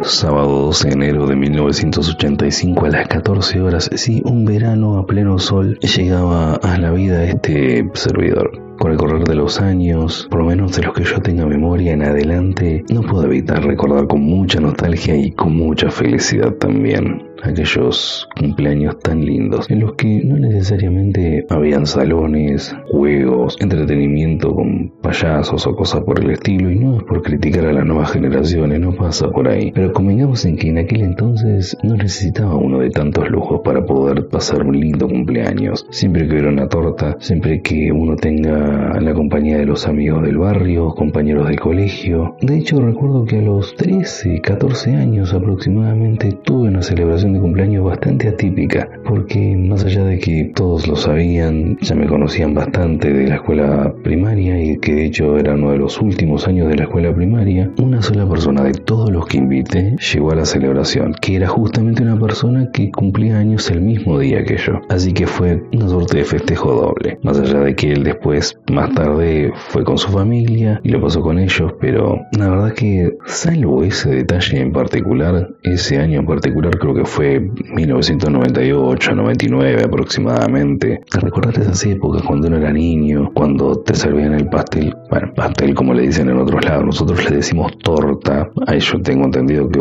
sábado 12 de enero de 1985 a las 14 horas, sí, un verano a pleno sol, llegaba a la vida este servidor. Con el correr de los años, por lo menos de los que yo tenga memoria en adelante, no puedo evitar recordar con mucha nostalgia y con mucha felicidad también aquellos cumpleaños tan lindos, en los que no necesariamente habían salones, juegos, entretenimiento con payasos o cosas por el estilo, y no es por criticar a las nuevas generaciones, no pasa por ahí, pero convengamos en que en aquel entonces no necesitaba uno de tantos lujos para poder pasar un lindo cumpleaños. Siempre que hubiera una torta, siempre que uno tenga la compañía de los amigos del barrio, compañeros del colegio. De hecho, recuerdo que a los 13, 14 años aproximadamente tuve una celebración de cumpleaños bastante atípica, porque más allá de que todos lo sabían, ya me conocían bastante de la escuela primaria, y que de hecho era uno de los últimos años de la escuela primaria, una sola persona de todos los que invité llegó a la celebración, que era justamente una persona que cumplía años el mismo día que yo, así que fue una suerte de festejo doble, más allá de que él después, más tarde, fue con su familia y lo pasó con ellos, pero la verdad que, salvo ese detalle en particular, ese año en particular, creo que fue 1998, 99 aproximadamente. Recordar esas épocas cuando uno era niño, cuando te servían el pastel, bueno, pastel como le dicen en otros lados, nosotros le decimos torta, ahí yo tengo entendido que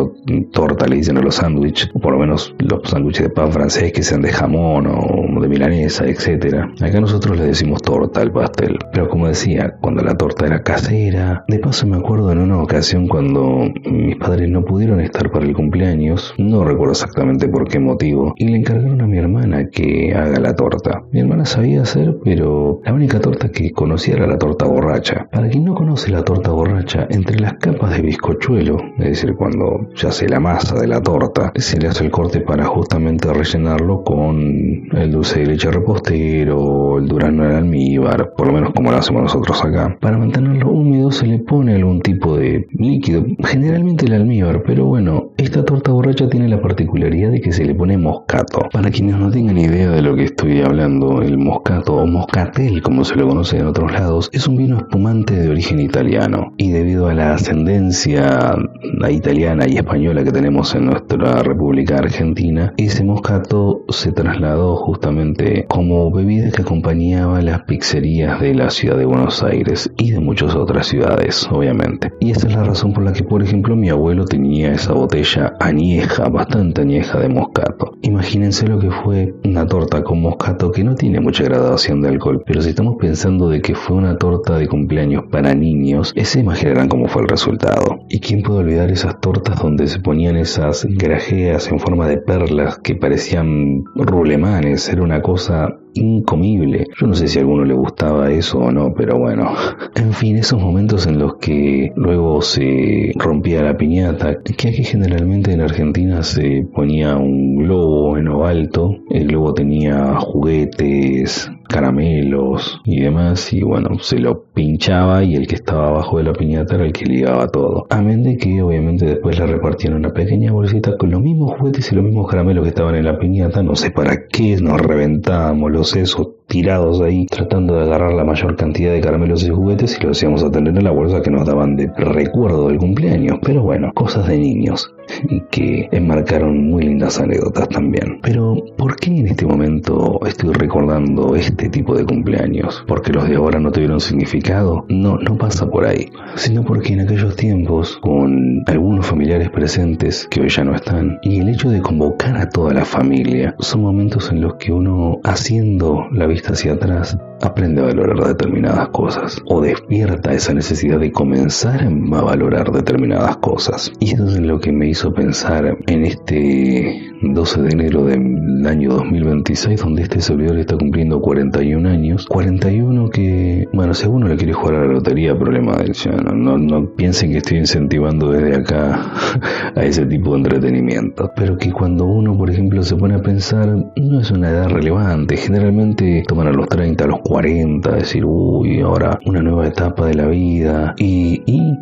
torta le dicen a los sándwiches, o por lo menos los sándwiches de pan francés que sean de jamón o de milanesa, etcétera. Acá nosotros le decimos torta al pastel, pero como decía, cuando la torta era casera. De paso me acuerdo en una ocasión cuando mis padres no pudieron estar para el cumpleaños, no recuerdo exactamente por qué motivo, y le encargaron a mi hermana que haga la torta. Mi hermana sabía hacer, pero la única torta que conocía era la torta borracha. Para quien no conoce la torta borracha, entre las capas de bizcochuelo, es decir, cuando ya hace la masa de la torta, se le hace el corte para justamente rellenarlo con el dulce de leche repostero, el durazno al almíbar, por lo menos como lo hacemos nosotros acá. Para mantenerlo húmedo se le pone algún tipo de líquido, generalmente el almíbar, pero bueno, esta torta borracha tiene la particularidad de que se le pone moscato. Para quienes no tengan idea de lo que estoy hablando, el moscato o moscatel, como se lo conoce en otros lados, es un vino espumante de origen italiano, y debido a la ascendencia italiana y española que tenemos en nuestra República Argentina, ese moscato se trasladó justamente como bebida que acompañaba las pizzerías de la ciudad de Buenos Aires y de muchas otras ciudades, obviamente. Y esa es la razón por la que, por ejemplo, mi abuelo tenía esa botella añeja, bastante añeja de moscato. Imagínense lo que fue una torta con moscato, que no tiene mucha gradación de alcohol, pero si estamos pensando de que fue una torta de cumpleaños para niños, se imaginarán cómo fue el resultado. ¿Y quién puede olvidar esas tortas donde se ponían esas grajeas en forma de perlas que parecían rulemanes? Era una cosa incomible. Yo no sé si a alguno le gustaba eso o no, pero bueno. En fin, esos momentos en los que luego se rompía la piñata, que aquí generalmente en Argentina se ponía un globo en lo alto, el globo tenía juguetes, caramelos y demás, y bueno, se lo pinchaba y el que estaba abajo de la piñata era el que ligaba todo. Amén de que obviamente después le repartieron una pequeña bolsita con los mismos juguetes y los mismos caramelos que estaban en la piñata. No sé para qué nos reventábamos los sesos tirados ahí tratando de agarrar la mayor cantidad de caramelos y juguetes, y lo hacíamos a tener en la bolsa que nos daban de recuerdo del cumpleaños. Pero bueno, cosas de niños y que enmarcaron muy lindas anécdotas también. Pero ¿por qué en este momento estoy recordando este tipo de cumpleaños? ¿Porque los de ahora no tuvieron significado? No pasa por ahí, sino porque en aquellos tiempos, con algunos familiares presentes que hoy ya no están, y el hecho de convocar a toda la familia, son momentos en los que uno, haciendo la vista hacia atrás, aprende a valorar determinadas cosas, o despierta esa necesidad de comenzar a valorar determinadas cosas. Y eso es lo que me hizo pensar en este 12 de enero del año 2026, donde este servidor está cumpliendo 41 años. 41 que, bueno, si alguno le quiere jugar a la lotería, problema de él. No piensen que estoy incentivando desde acá a ese tipo de entretenimiento, pero que cuando uno, por ejemplo, se pone a pensar, no es una edad relevante. Generalmente toman a los 30, a los 40, decir, uy, ahora una nueva etapa de la vida. ¿Y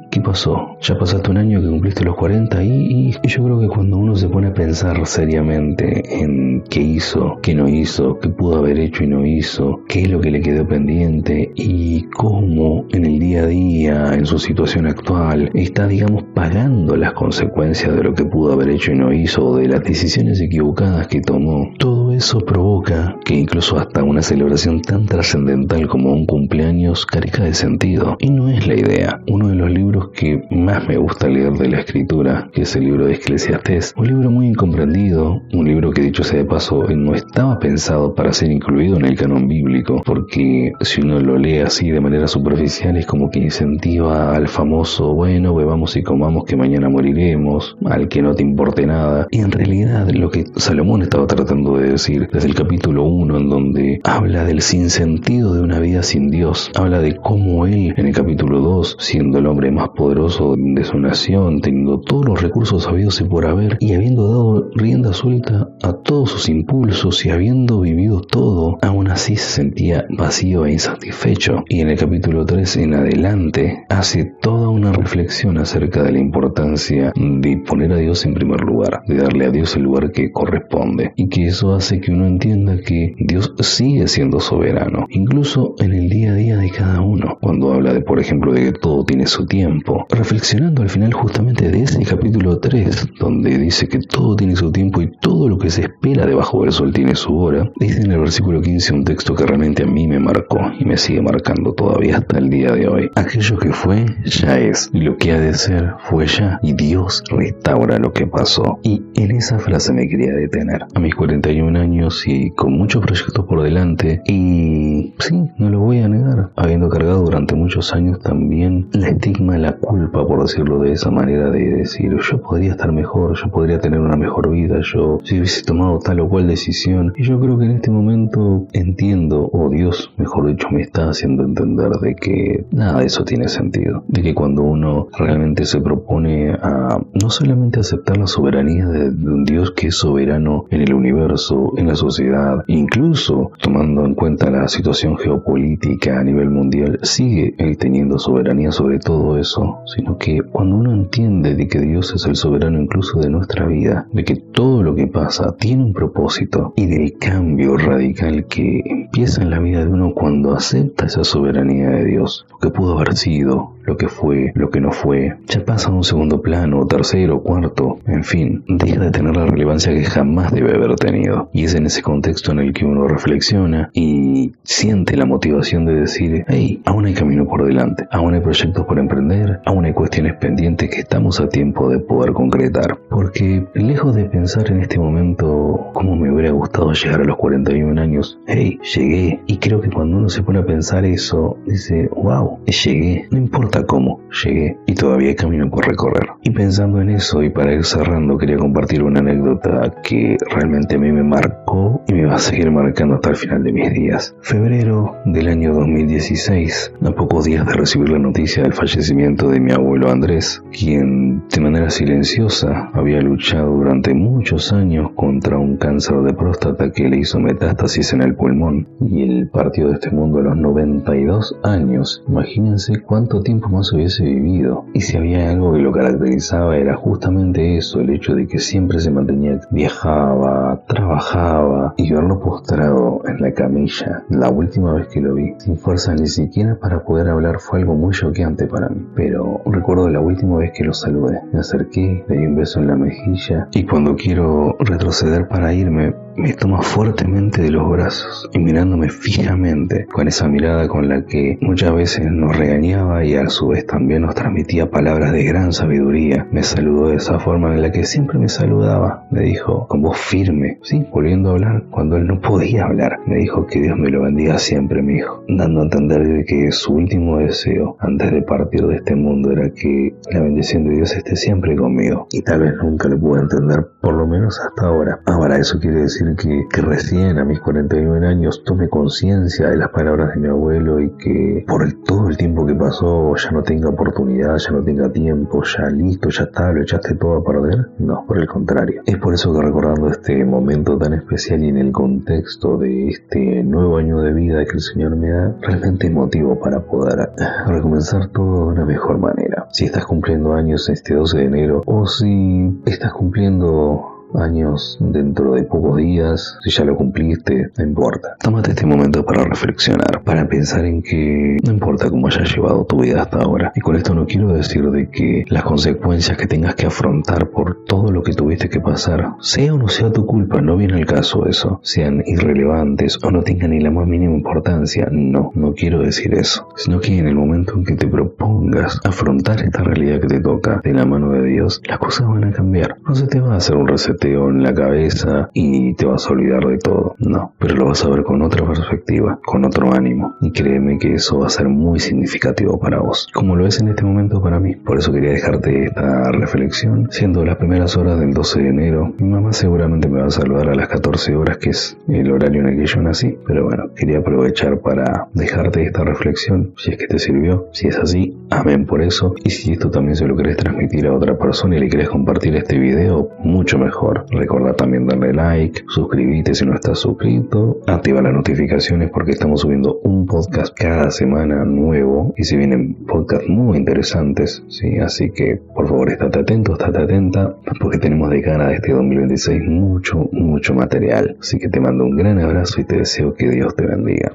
qué pasó? Ya pasaste un año que cumpliste los 40 y yo creo que cuando uno se pone a pensar seriamente en qué hizo, qué no hizo, qué pudo haber hecho y no hizo, qué es lo que le quedó pendiente y cómo en el día a día, en su situación actual, está, digamos, pagando las consecuencias de lo que pudo haber hecho y no hizo, o de las decisiones equivocadas que tomó, todo eso provoca que incluso hasta una celebración tan trascendental como un cumpleaños carezca de sentido. Y no es la idea. Uno de los libros que más me gusta leer de la escritura, que es el libro de Eclesiastés, un libro muy incomprendido, un libro que dicho sea de paso no estaba pensado para ser incluido en el canon bíblico, porque si uno lo lee así de manera superficial es como que incentiva al famoso, bueno, bebamos y comamos que mañana moriremos, al que no te importe nada. Y en realidad lo que Salomón estaba tratando de decir desde el capítulo 1, en donde habla del sinsentido de una vida sin Dios, habla de cómo él en el capítulo 2, siendo el hombre más poderoso de su nación, teniendo todos los recursos habidos y por haber, y habiendo dado rienda suelta a todos sus impulsos y habiendo vivido todo, aún así se sentía vacío e insatisfecho. Y en el capítulo 3 en adelante hace toda una reflexión acerca de la importancia de poner a Dios en primer lugar, de darle a Dios el lugar que corresponde, y que eso hace que uno entienda que Dios sigue siendo soberano, incluso en el día a día de cada uno. Cuando habla de, por ejemplo, de que todo tiene su tiempo, reflexionando al final justamente de ese capítulo 3, donde dice que todo tiene su tiempo y todo lo que se espera debajo del sol tiene su hora, dice en el versículo 15 un texto que realmente a mí me marcó y me sigue marcando todavía hasta el día de hoy. Aquello que fue, ya es, y lo que ha de ser, fue ya, y Dios restaura lo que pasó. Y en esa frase me quería detener. A mis 41 años y con muchos proyectos por delante, y sí, no lo voy a negar, habiendo cargado durante muchos años también la estigma, la culpa, por decirlo de esa manera, de decir, yo podría estar mejor, yo podría tener una mejor vida, yo si hubiese tomado tal o cual decisión. Y yo creo que en este momento entiendo, o Dios, mejor dicho, me está haciendo entender de que nada de eso tiene sentido, de que cuando uno realmente se propone a no solamente aceptar la soberanía de un Dios que es soberano en el universo, en la sociedad, incluso tomando en cuenta la situación geopolítica a nivel mundial, sigue él teniendo soberanía sobre todo eso, sino que cuando uno entiende de que Dios es el soberano incluso de nuestra vida, de que todo lo que pasa tiene un propósito, y del cambio radical que empieza en la vida de uno cuando acepta esa soberanía de Dios, lo que pudo haber sido, lo que fue, lo que no fue, ya pasa a un segundo plano, tercero, cuarto, en fin, deja de tener la relevancia que jamás debe haber tenido. Y es en ese contexto en el que uno reflexiona y siente la motivación de decir, hey, aún hay camino por delante, aún hay proyectos por emprender, aún hay cuestiones pendientes que estamos a tiempo de poder concretar. Porque lejos de pensar en este momento cómo me hubiera gustado llegar a los 41 años, hey, llegué. Y creo que cuando uno se pone a pensar eso, dice, wow, llegué, no importa cómo, llegué y todavía hay camino por recorrer. Y pensando en eso y para ir cerrando, quería compartir una anécdota que realmente a mí me marcó y me va a seguir marcando hasta el final de mis días. Febrero del año 2016, a pocos días de recibir la noticia del fallecimiento de mi abuelo Andrés, quien de manera silenciosa había luchado durante muchos años contra un cáncer de próstata que le hizo metástasis en el pulmón, y él partió de este mundo a los 92 años. Imagínense cuánto tiempo más hubiese vivido. Y si había algo que lo caracterizaba era justamente eso, el hecho de que siempre se mantenía, viajaba, trabajaba, y verlo postrado en la camilla, la última vez que lo vi, sin fuerza ni siquiera para poder hablar, fue algo muy choqueante para mí. Pero recuerdo la última vez que lo saludé, me acerqué, le di un beso en la mejilla, y cuando quiero retroceder para irme, me toma fuertemente de los brazos y mirándome fijamente, con esa mirada con la que muchas veces nos regañaba y a su vez también nos transmitía palabras de gran sabiduría, me saludó de esa forma en la que siempre me saludaba. Me dijo con voz firme, sí, volviendo a hablar cuando él no podía hablar, me dijo que Dios me lo bendiga siempre, mi hijo, dando a entender de que su último deseo antes de partir de este mundo era que la bendición de Dios esté siempre conmigo. Y tal vez nunca lo pude entender, por lo menos hasta ahora. Ahora, eso quiere decir decir que recién a mis 49 años tome conciencia de las palabras de mi abuelo y que por todo el tiempo que pasó ya no tenga oportunidad, ya no tenga tiempo, ya listo, ya está, lo echaste todo a perder? No, por el contrario. Es por eso que recordando este momento tan especial y en el contexto de este nuevo año de vida que el Señor me da, realmente es motivo para poder recomenzar todo de una mejor manera. Si estás cumpliendo años este 12 de enero o si estás cumpliendo años dentro de pocos días, si ya lo cumpliste, no importa. Tómate este momento para reflexionar, para pensar en que no importa cómo hayas llevado tu vida hasta ahora. Y con esto no quiero decir de que las consecuencias que tengas que afrontar por todo lo que tuviste que pasar, sea o no sea tu culpa, no viene al caso eso, sean irrelevantes o no tengan ni la más mínima importancia. No quiero decir eso, sino que en el momento en que te propongas afrontar esta realidad que te toca de la mano de Dios, las cosas van a cambiar. No se te va a hacer un reseteo en la cabeza y te vas a olvidar de todo, no, pero lo vas a ver con otra perspectiva, con otro ánimo, y créeme que eso va a ser muy significativo para vos, como lo es en este momento para mí. Por eso quería dejarte esta reflexión, siendo las primeras horas del 12 de enero. Mi mamá seguramente me va a saludar a las 14 horas, que es el horario en el que yo nací, pero bueno, quería aprovechar para dejarte esta reflexión, si es que te sirvió. Si es así, amén por eso, y si esto también se lo querés transmitir a otra persona y le querés compartir este video, mucho mejor. Recuerda también darle like, suscribite si no estás suscrito, activa las notificaciones porque estamos subiendo un podcast cada semana nuevo y se vienen podcasts muy interesantes, ¿sí? Así que por favor estate atento, estate atenta, porque tenemos de cara a este 2026 mucho material. Así que te mando un gran abrazo y te deseo que Dios te bendiga.